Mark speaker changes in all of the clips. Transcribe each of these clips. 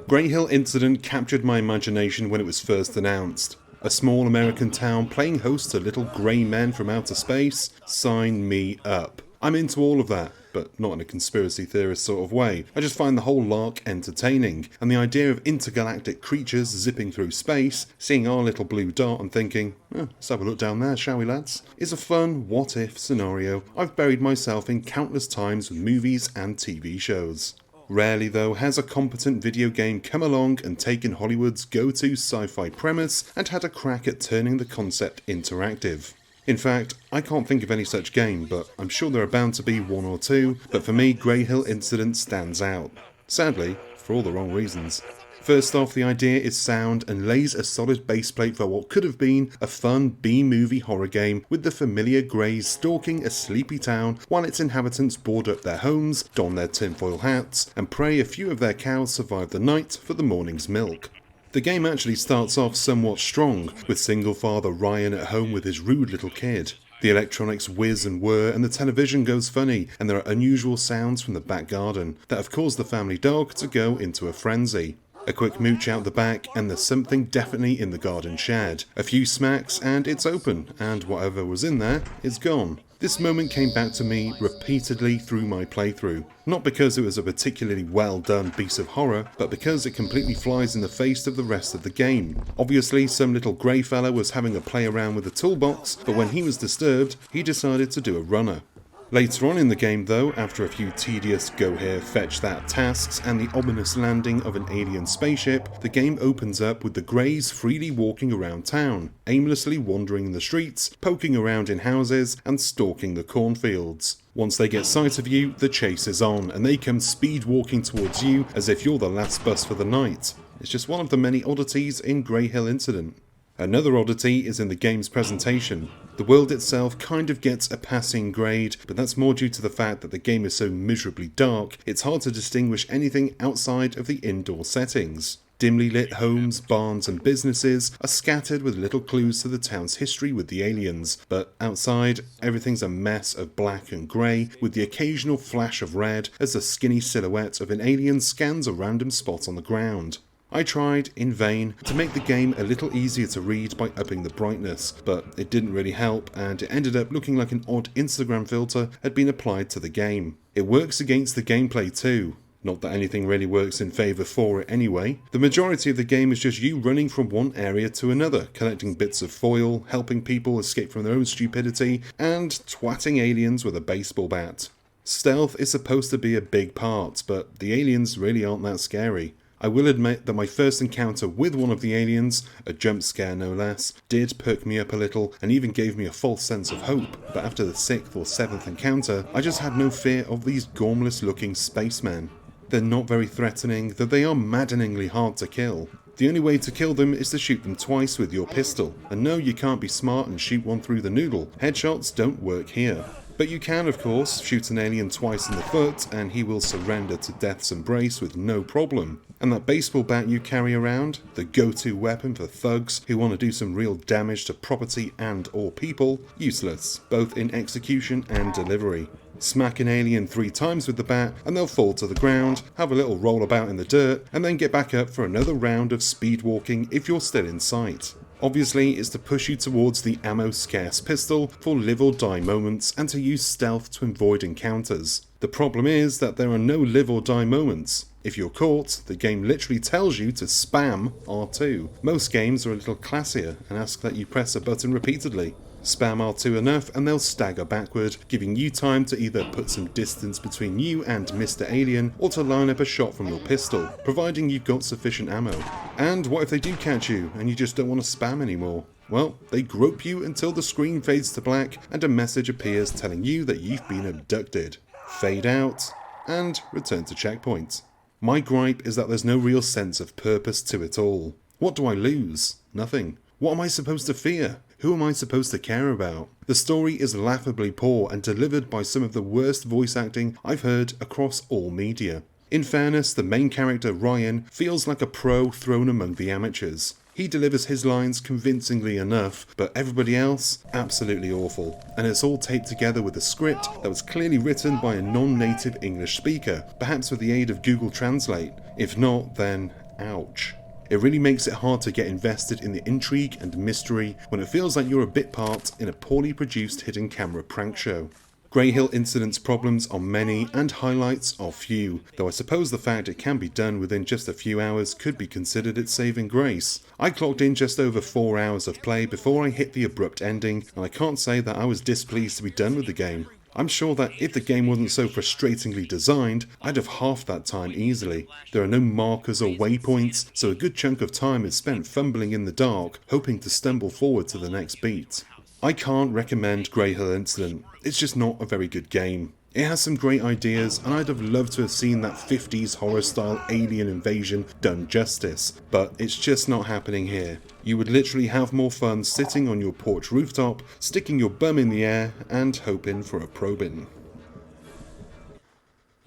Speaker 1: Greyhill Incident captured my imagination when it was first announced. A small American town playing host to little grey men from outer space? Sign me up. I'm into all of that, but not in a conspiracy theorist sort of way. I just find the whole lark entertaining, and the idea of intergalactic creatures zipping through space, seeing our little blue dot and thinking, let's have a look down there, shall we lads? Is a fun what-if scenario I've buried myself in countless times with movies and TV shows. Rarely, though, has a competent video game come along and taken Hollywood's go-to sci-fi premise and had a crack at turning the concept interactive. In fact, I can't think of any such game, but I'm sure there are bound to be one or two, but for me, Greyhill Incident stands out. Sadly, for all the wrong reasons. First off, the idea is sound and lays a solid base plate for what could have been a fun B-movie horror game with the familiar Greys stalking a sleepy town while its inhabitants board up their homes, don their tinfoil hats, and pray a few of their cows survive the night for the morning's milk. The game actually starts off somewhat strong, with single father Ryan at home with his rude little kid. The electronics whiz and whir and the television goes funny, and there are unusual sounds from the back garden that have caused the family dog to go into a frenzy. A quick mooch out the back and there's something definitely in the garden shed. A few smacks and it's open, and whatever was in there is gone. This moment came back to me repeatedly through my playthrough, not because it was a particularly well done piece of horror, but because it completely flies in the face of the rest of the game. Obviously some little grey fella was having a play around with the toolbox, but when he was disturbed, he decided to do a runner. Later on in the game though, after a few tedious go here fetch that tasks and the ominous landing of an alien spaceship, the game opens up with the Greys freely walking around town, aimlessly wandering in the streets, poking around in houses and stalking the cornfields. Once they get sight of you, the chase is on and they come speed walking towards you as if you're the last bus for the night. It's just one of the many oddities in Greyhill Incident. Another oddity is in the game's presentation. The world itself kind of gets a passing grade, but that's more due to the fact that the game is so miserably dark, it's hard to distinguish anything outside of the indoor settings. Dimly lit homes, barns and businesses are scattered with little clues to the town's history with the aliens, but outside, everything's a mess of black and grey, with the occasional flash of red as the skinny silhouette of an alien scans a random spot on the ground. I tried, in vain, to make the game a little easier to read by upping the brightness, but it didn't really help and it ended up looking like an odd Instagram filter had been applied to the game. It works against the gameplay too. Not that anything really works in favour for it anyway. The majority of the game is just you running from one area to another, collecting bits of foil, helping people escape from their own stupidity, and twatting aliens with a baseball bat. Stealth is supposed to be a big part, but the aliens really aren't that scary. I will admit that my first encounter with one of the aliens, a jump scare no less, did perk me up a little and even gave me a false sense of hope, but after the 6th or 7th encounter, I just had no fear of these gormless looking spacemen. They're not very threatening, though they are maddeningly hard to kill. The only way to kill them is to shoot them twice with your pistol, and no, you can't be smart and shoot one through the noodle. Headshots don't work here. But you can, of course, shoot an alien twice in the foot and he will surrender to death's embrace with no problem. And that baseball bat you carry around, the go-to weapon for thugs who want to do some real damage to property and or people, useless, both in execution and delivery. Smack an alien 3 times with the bat and they'll fall to the ground, have a little roll about in the dirt, and then get back up for another round of speed walking if you're still in sight. Obviously, it's to push you towards the ammo-scarce pistol for live or die moments and to use stealth to avoid encounters. The problem is that there are no live or die moments. If you're caught, the game literally tells you to spam R2. Most games are a little classier and ask that you press a button repeatedly. Spam R2 enough and they'll stagger backward, giving you time to either put some distance between you and Mr. Alien or to line up a shot from your pistol, providing you've got sufficient ammo. And what if they do catch you and you just don't want to spam anymore? Well, they grope you until the screen fades to black and a message appears telling you that you've been abducted. Fade out and return to checkpoint. My gripe is that there's no real sense of purpose to it all. What do I lose? Nothing. What am I supposed to fear? Who am I supposed to care about? The story is laughably poor and delivered by some of the worst voice acting I've heard across all media. In fairness, the main character, Ryan, feels like a pro thrown among the amateurs. He delivers his lines convincingly enough, but everybody else, absolutely awful. And it's all taped together with a script that was clearly written by a non-native English speaker, perhaps with the aid of Google Translate. If not, then Ouch. It really makes it hard to get invested in the intrigue and mystery when it feels like you're a bit part in a poorly produced hidden camera prank show. Greyhill Incident's problems are many and highlights are few, though I suppose the fact it can be done within just a few hours could be considered its saving grace. I clocked in just over 4 hours of play before I hit the abrupt ending, and I can't say that I was displeased to be done with the game. I'm sure that if the game wasn't so frustratingly designed, I'd have halved that time easily. There are no markers or waypoints, so a good chunk of time is spent fumbling in the dark, hoping to stumble forward to the next beat. I can't recommend Greyhill Incident. It's just not a very good game. It has some great ideas, and I'd have loved to have seen that 50s horror style alien invasion done justice, but it's just not happening here. You would literally have more fun sitting on your porch rooftop, sticking your bum in the air, and hoping for a probing.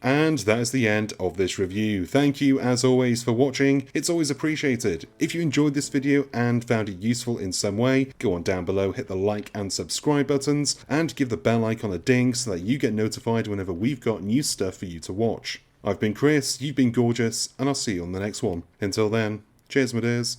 Speaker 1: And that is the end of this review. Thank you as always for watching, it's always appreciated. If you enjoyed this video and found it useful in some way, go on down below, hit the like and subscribe buttons, and give the bell icon a ding so that you get notified whenever we've got new stuff for you to watch. I've been Chris, you've been gorgeous, and I'll see you on the next one. Until then, cheers my dears.